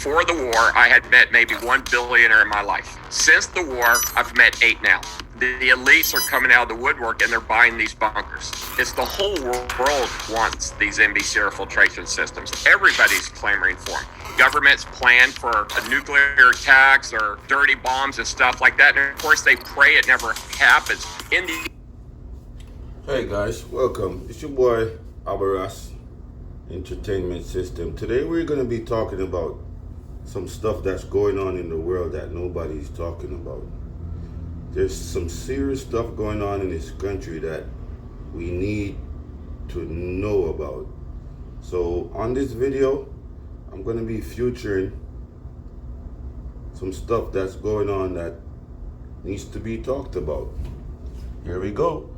Before the war, I had met maybe one billionaire in my life. Since the war, I've met 8 now. The elites are coming out of the woodwork and they're buying these bunkers. It's the whole world wants these NBC air filtration systems. Everybody's clamoring for them. Governments plan for nuclear attacks or dirty bombs and stuff like that. And of course, they pray it never happens. Hey guys, welcome. It's your boy Albaraz Entertainment System. Today we're going to be talking about some stuff that's going on in the world that nobody's talking about. There's some serious stuff going on in this country that we need to know about. So on this video, I'm going to be featuring some stuff that's going on that needs to be talked about. Here we go.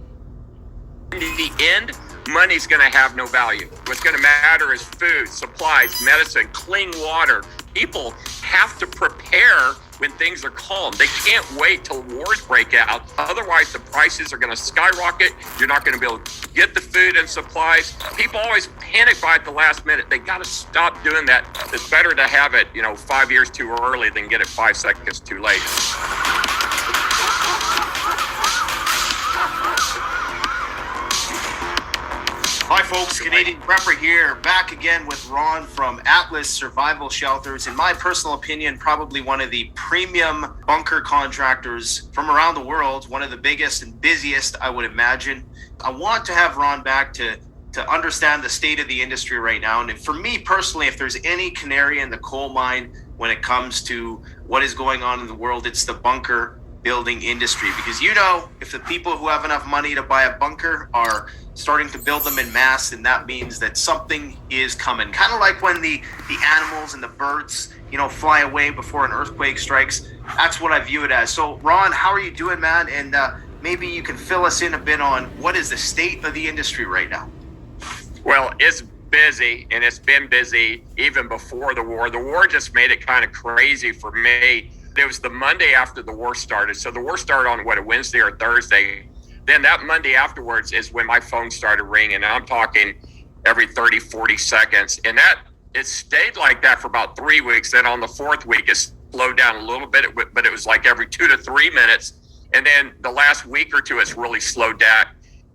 In the end, money's going to have no value. What's going to matter is food, supplies, medicine, clean water. People have to prepare when things are calm. They can't wait till wars break out. Otherwise, the prices are going to skyrocket. You're not going to be able to get the food and supplies. People always panic by at the last minute. They got to stop doing that. It's better to have it, 5 years too early than get it 5 seconds too late. Hi folks, Canadian Prepper here, back again with Ron from Atlas Survival Shelters. In my personal opinion, probably one of the premium bunker contractors from around the world, one of the biggest and busiest, I would imagine. I want to have Ron back to understand the state of the industry right now. And for me personally, if there's any canary in the coal mine when it comes to what is going on in the world, it's the bunker building industry. Because if the people who have enough money to buy a bunker are starting to build them in mass, and that means that something is coming. Kind of like when the animals and the birds, fly away before an earthquake strikes. That's what I view it as. So Ron, how are you doing, man? And maybe you can fill us in a bit on what is the state of the industry right now. Well, it's busy, and it's been busy even before the war. The war just made it kind of crazy for me. It was the Monday after the war started. So the war started on a Wednesday or Thursday. Then that Monday afterwards is when my phone started ringing, and I'm talking every 30, 40 seconds. And it stayed like that for about 3 weeks. Then on the 4th week, it slowed down a little bit, but it was like every 2 to 3 minutes. And then the last week or two, it's really slowed down.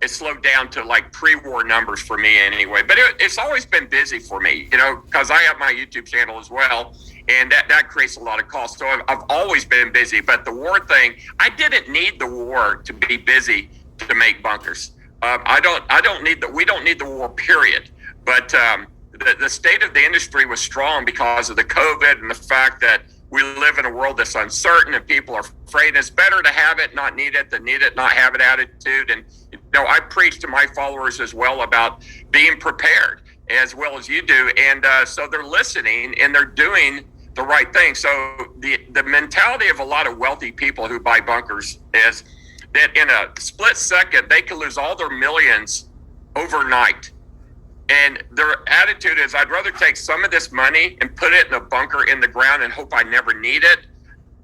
It slowed down to like pre-war numbers for me anyway. But it's always been busy for me, because I have my YouTube channel as well. And that creates a lot of costs. So I've always been busy. But the war thing, I didn't need the war to be busy to make bunkers. We don't need the war, period. But the state of the industry was strong because of the COVID and the fact that we live in a world that's uncertain and people are afraid. It's better to have it, not need it, than need it, not have it attitude. And I preach to my followers as well about being prepared, as well as you do. And so they're listening and they're doing the right thing. So the mentality of a lot of wealthy people who buy bunkers is that in a split second, they can lose all their millions overnight. And their attitude is, I'd rather take some of this money and put it in a bunker in the ground and hope I never need it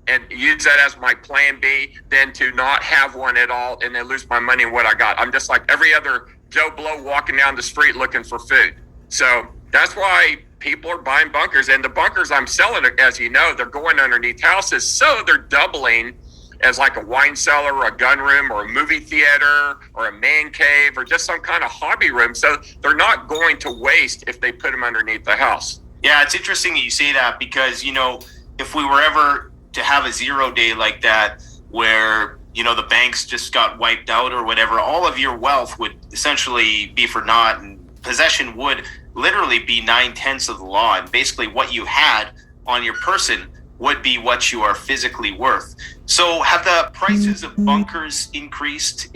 and use that as my plan B than to not have one at all and then lose my money and what I got. I'm just like every other Joe Blow walking down the street looking for food. So that's why people are buying bunkers. And the bunkers I'm selling, as you know, they're going underneath houses. So they're doubling as like a wine cellar or a gun room or a movie theater or a man cave or just some kind of hobby room. So they're not going to waste if they put them underneath the house. Yeah, it's interesting that you say that because, if we were ever to have a 0 day like that where, the banks just got wiped out or whatever, all of your wealth would essentially be for naught, and possession would literally be 9/10 of the law. And basically what you had on your person would be what you are physically worth. So have the prices of bunkers increased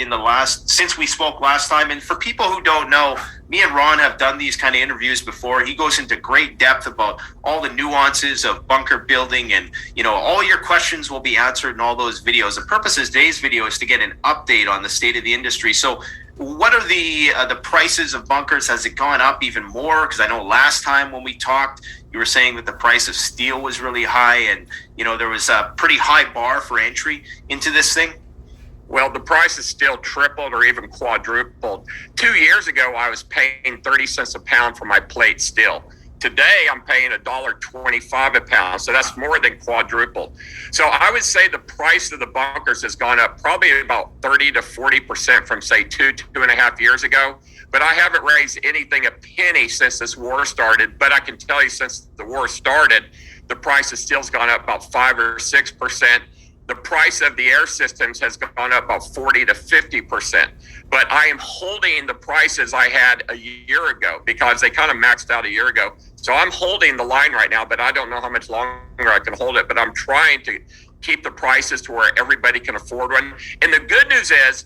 since we spoke last time? And for people who don't know, me and Ron have done these kind of interviews before. He goes into great depth about all the nuances of bunker building, and all your questions will be answered in all those videos. The purpose of today's video is to get an update on the state of the industry. So what are the prices of bunkers? Has it gone up even more? Because I know last time when we talked, you were saying that the price of steel was really high, and there was a pretty high bar for entry into this thing. Well, the price is still tripled or even quadrupled. 2 years ago, I was paying 30 cents a pound for my plate steel. Today, I'm paying $1.25 a pound, so that's more than quadrupled. So I would say the price of the bunkers has gone up probably about 30 to 40% from, say, 2.5 years ago. But I haven't raised anything a penny since this war started. But I can tell you, since the war started, the price of steel's gone up about 5 or 6%. The price of the air systems has gone up about 40 to 50%. But I am holding the prices I had a year ago because they kind of maxed out a year ago. So I'm holding the line right now, but I don't know how much longer I can hold it. But I'm trying to keep the prices to where everybody can afford one. And the good news is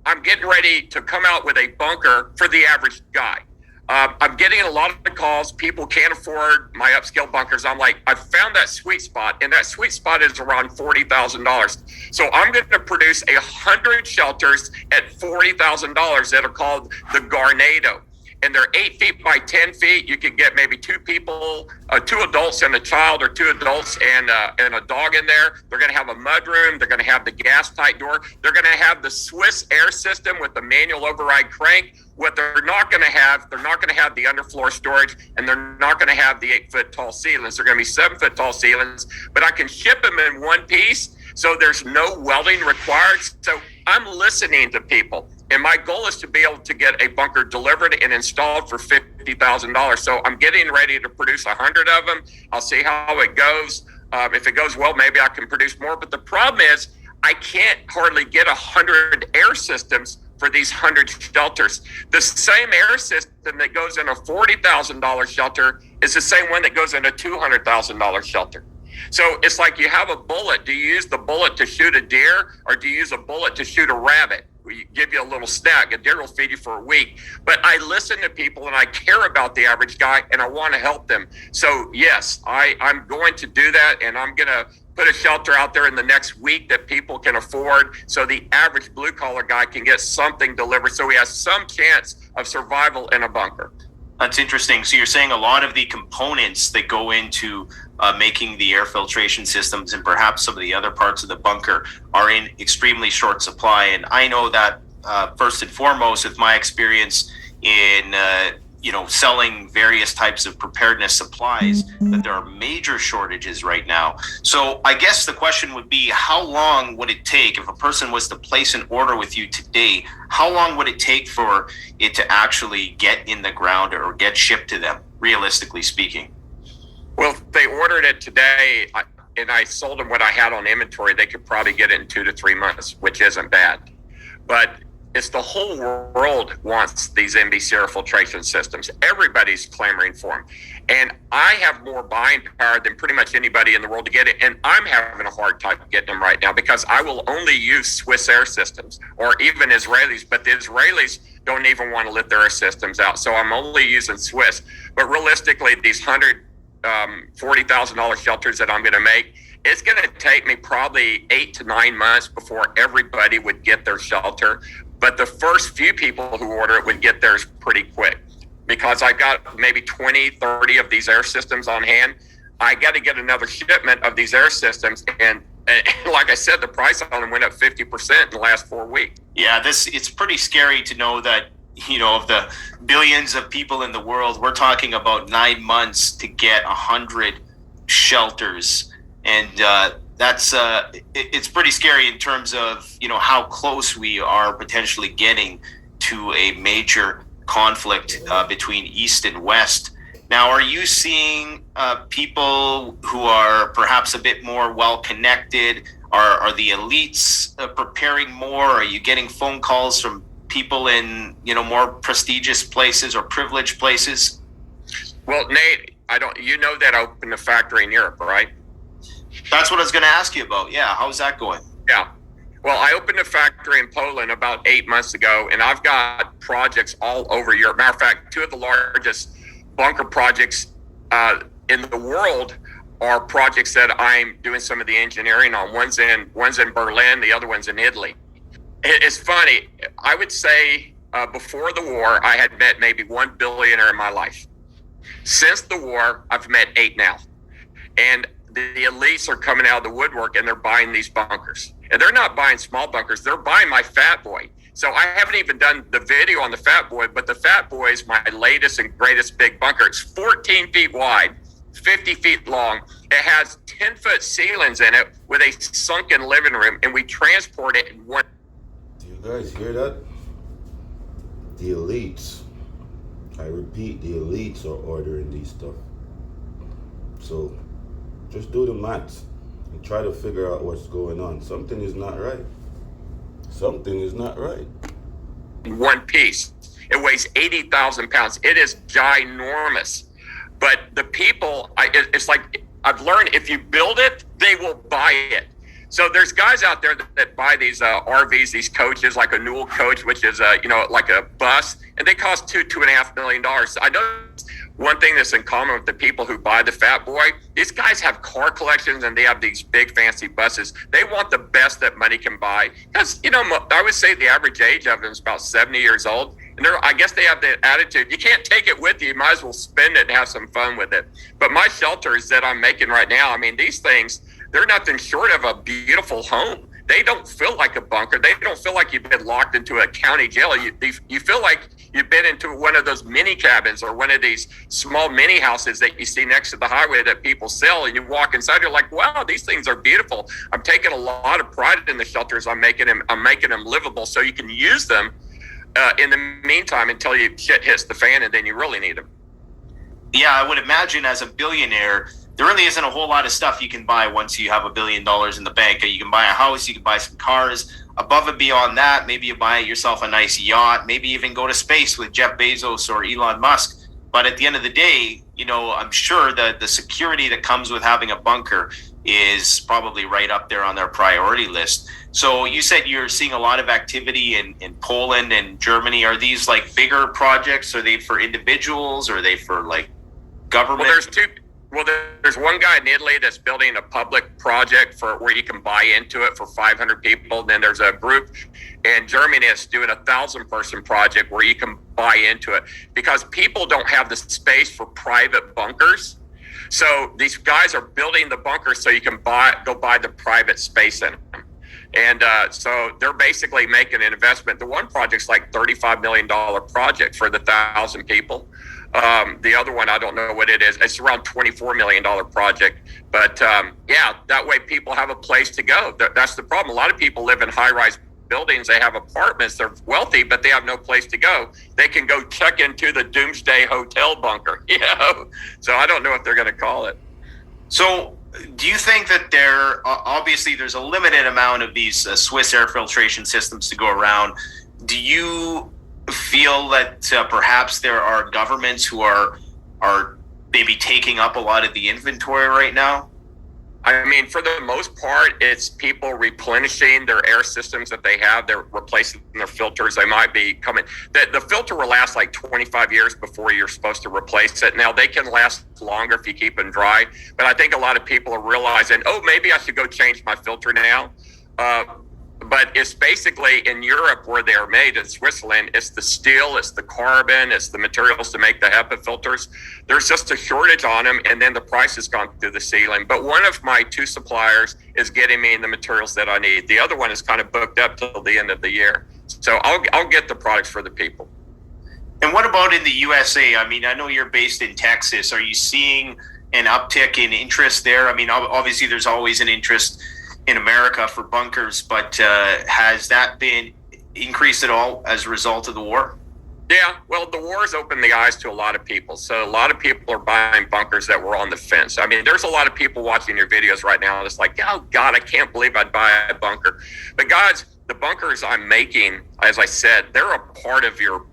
I'm getting ready to come out with a bunker for the average guy. I'm getting a lot of calls. People can't afford my upscale bunkers. I'm like, I found that sweet spot, and that sweet spot is around $40,000. So I'm going to produce 100 shelters at $40,000 that are called the Garnado. And they're 8 feet by 10 feet. You can get maybe 2 people, 2 adults and a child, or 2 adults and a dog in there. They're going to have a mud room. They're going to have the gas tight door. They're going to have the Swiss air system with the manual override crank. What they're not going to have the underfloor storage, and they're not going to have the 8-foot tall ceilings. They're going to be 7-foot tall ceilings, but I can ship them in one piece. So there's no welding required. So I'm listening to people. And my goal is to be able to get a bunker delivered and installed for $50,000. So I'm getting ready to produce 100 of them. I'll see how it goes. If it goes well, maybe I can produce more. But the problem is I can't hardly get 100 air systems for these 100 shelters. The same air system that goes in a $40,000 shelter is the same one that goes in a $200,000 shelter. So it's like you have a bullet. Do you use the bullet to shoot a deer, or do you use a bullet to shoot a rabbit? We give you a little snack. A deer will feed you for a week. But I listen to people, and I care about the average guy, and I want to help them. So yes, I'm going to do that, and I'm going to put a shelter out there in the next week that people can afford, so the average blue collar guy can get something delivered, so he has some chance of survival in a bunker. That's interesting. So you're saying a lot of the components that go into making the air filtration systems and perhaps some of the other parts of the bunker are in extremely short supply. And I know that first and foremost, with my experience in selling various types of preparedness supplies, that there are major shortages right now. So I guess the question would be, how long would it take if a person was to place an order with you today? How long would it take for it to actually get in the ground or get shipped to them, realistically speaking? Well, if they ordered it today and I sold them what I had on inventory, they could probably get it in 2 to 3 months, which isn't bad. But it's the whole world wants these NBC air filtration systems. Everybody's clamoring for them. And I have more buying power than pretty much anybody in the world to get it. And I'm having a hard time getting them right now because I will only use Swiss air systems or even Israelis. But the Israelis don't even want to let their air systems out. So I'm only using Swiss. But realistically, these $140,000 shelters that I'm going to make, it's going to take me probably 8 to 9 months before everybody would get their shelter. But the first few people who order it would get theirs pretty quick because I got maybe 20, 30 of these air systems on hand. I got to get another shipment of these air systems. And like I said, the price on them went up 50% in the last 4 weeks. Yeah, it's pretty scary to know that, of the billions of people in the world, we're talking about 9 months to get 100 shelters. And that's it's pretty scary in terms of how close we are potentially getting to a major conflict between East and West. Now, are you seeing people who are perhaps a bit more well connected? Are the elites preparing more? Are you getting phone calls from people in more prestigious places or privileged places? Well, Nate, that I opened a factory in Europe, right? That's what I was going to ask you about. Yeah. How's that going? Yeah. Well, I opened a factory in Poland about 8 months ago, and I've got projects all over Europe. Matter of fact, 2 of the largest bunker projects in the world are projects that I'm doing some of the engineering on. One's in Berlin, the other one's in Italy. It's funny. I would say before the war, I had met maybe 1 billionaire in my life. Since the war, I've met 8 now. And the elites are coming out of the woodwork and they're buying these bunkers. And they're not buying small bunkers. They're buying my Fat Boy. So I haven't even done the video on the Fat Boy, but the Fat Boy is my latest and greatest big bunker. It's 14 feet wide, 50 feet long. It has 10-foot ceilings in it with a sunken living room, and we transport it in one. Do you guys hear that? The elites, I repeat, the elites are ordering these stuff. So just do the maths and try to figure out what's going on. Something is not right. Something is not right. One piece. It weighs 80,000 pounds. It is ginormous. But the people, it's like I've learned, if you build it, they will buy it. So there's guys out there that buy these RVs, these coaches, like a Newell coach, which is like a bus, and they cost $2.5 million. I know one thing that's in common with the people who buy the Fat Boy, these guys have car collections and they have these big fancy buses. They want the best that money can buy. Because, I would say the average age of them is about 70 years old. And I guess they have the attitude, you can't take it with you. You might as well spend it and have some fun with it. But my shelters that I'm making right now, I mean, these things, they're nothing short of a beautiful home. They don't feel like a bunker. They don't feel like you've been locked into a county jail. You feel like you've been into one of those mini cabins or one of these small mini houses that you see next to the highway that people sell. And you walk inside, you're like, wow, these things are beautiful. I'm taking a lot of pride in the shelters. I'm making them livable so you can use them in the meantime until shit hits the fan and then you really need them. Yeah, I would imagine as a billionaire, there really isn't a whole lot of stuff you can buy once you have $1 billion in the bank. You can buy a house, you can buy some cars. Above and beyond that, maybe you buy yourself a nice yacht, maybe even go to space with Jeff Bezos or Elon Musk. But at the end of the day, I'm sure that the security that comes with having a bunker is probably right up there on their priority list. So you said you're seeing a lot of activity in Poland and Germany. Are these like bigger projects? Are they for individuals? Or are they for like government? There's one guy in Italy that's building a public project where you can buy into it for 500 people. Then there's a group in Germany that's doing a 1,000-person project where you can buy into it because people don't have the space for private bunkers. So these guys are building the bunkers so you can go buy the private space in them. And so they're basically making an investment. The one project's like $35 million project for the 1,000 people. The other one, I don't know what it is. It's around $24 million project. But that way people have a place to go. That's the problem. A lot of people live in high-rise buildings. They have apartments. They're wealthy, but they have no place to go. They can go check into the Doomsday Hotel bunker. So I don't know what they're going to call it. So do you think that obviously there's a limited amount of these Swiss air filtration systems to go around? Do you feel that perhaps there are governments who are maybe taking up a lot of the inventory right now? I mean, for the most part, it's people replenishing their air systems that they have. They're replacing their filters. They might be coming. The filter will last like 25 years before you're supposed to replace it. Now, they can last longer if you keep them dry. But I think a lot of people are realizing, maybe I should go change my filter now. But it's basically in Europe where they're made, in Switzerland, it's the steel, it's the carbon, it's the materials to make the HEPA filters. There's just a shortage on them, and then the price has gone through the ceiling. But one of my two suppliers is getting me the materials that I need. The other one is kind of booked up till the end of the year. So I'll get the products for the people. And what about in the USA? I mean, I know you're based in Texas. Are you seeing an uptick in interest there? I mean, obviously there's always an interest in America for bunkers, but has that been increased at all as a result of the war? Yeah, well, the war has opened the eyes to a lot of people. So a lot of people are buying bunkers that were on the fence. I mean, there's a lot of people watching your videos right now that's like, oh, God, I can't believe I'd buy a bunker. But guys, the bunkers I'm making, as I said, they're a part of your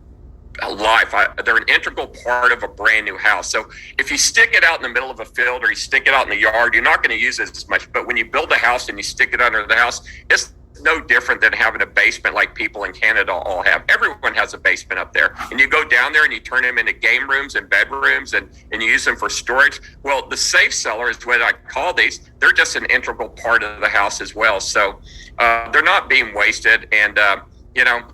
life. They're an integral part of a brand new house. So if you stick it out in the middle of a field or you stick it out in the yard, you're not going to use it as much. But when you build a house and you stick it under the house, it's no different than having a basement like people in Canada all have. Everyone has a basement up there. And you go down there and you turn them into game rooms and bedrooms and you use them for storage. Well, the safe cellar is what I call these. They're just an integral part of the house as well. So they're not being wasted. And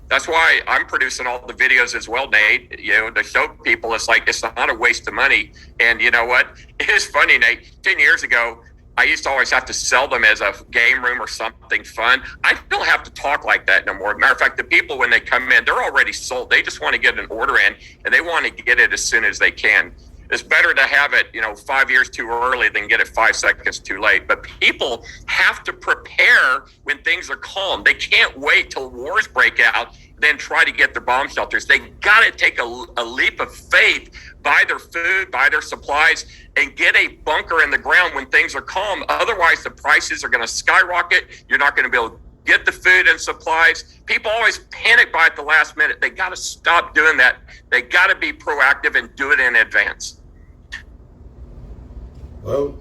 that's why I'm producing all the videos as well, Nate, to show people it's not a waste of money. And you know what? It is funny, Nate. 10 years ago, I used to always have to sell them as a game room or something fun. I don't have to talk like that no more. Matter of fact, the people, when they come in, they're already sold. They just want to get an order in, and they want to get it as soon as they can. It's better to have it, 5 years too early than get it 5 seconds too late. But people have to prepare when things are calm. They can't wait till wars break out, then try to get their bomb shelters. They got to take a leap of faith, buy their food, buy their supplies, and get a bunker in the ground when things are calm. Otherwise, the prices are going to skyrocket. You're not going to be able to get the food and supplies. People always panic by at the last minute. They got to stop doing that. They got to be proactive and do it in advance. Well,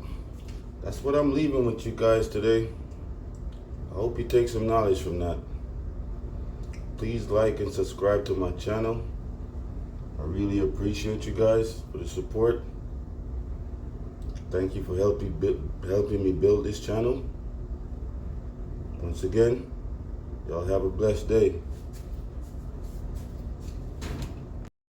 that's what I'm leaving with you guys today. I hope you take some knowledge from that. Please like and subscribe to my channel. I really appreciate you guys for the support. Thank you for helping me build this channel. Once again, y'all have a blessed day.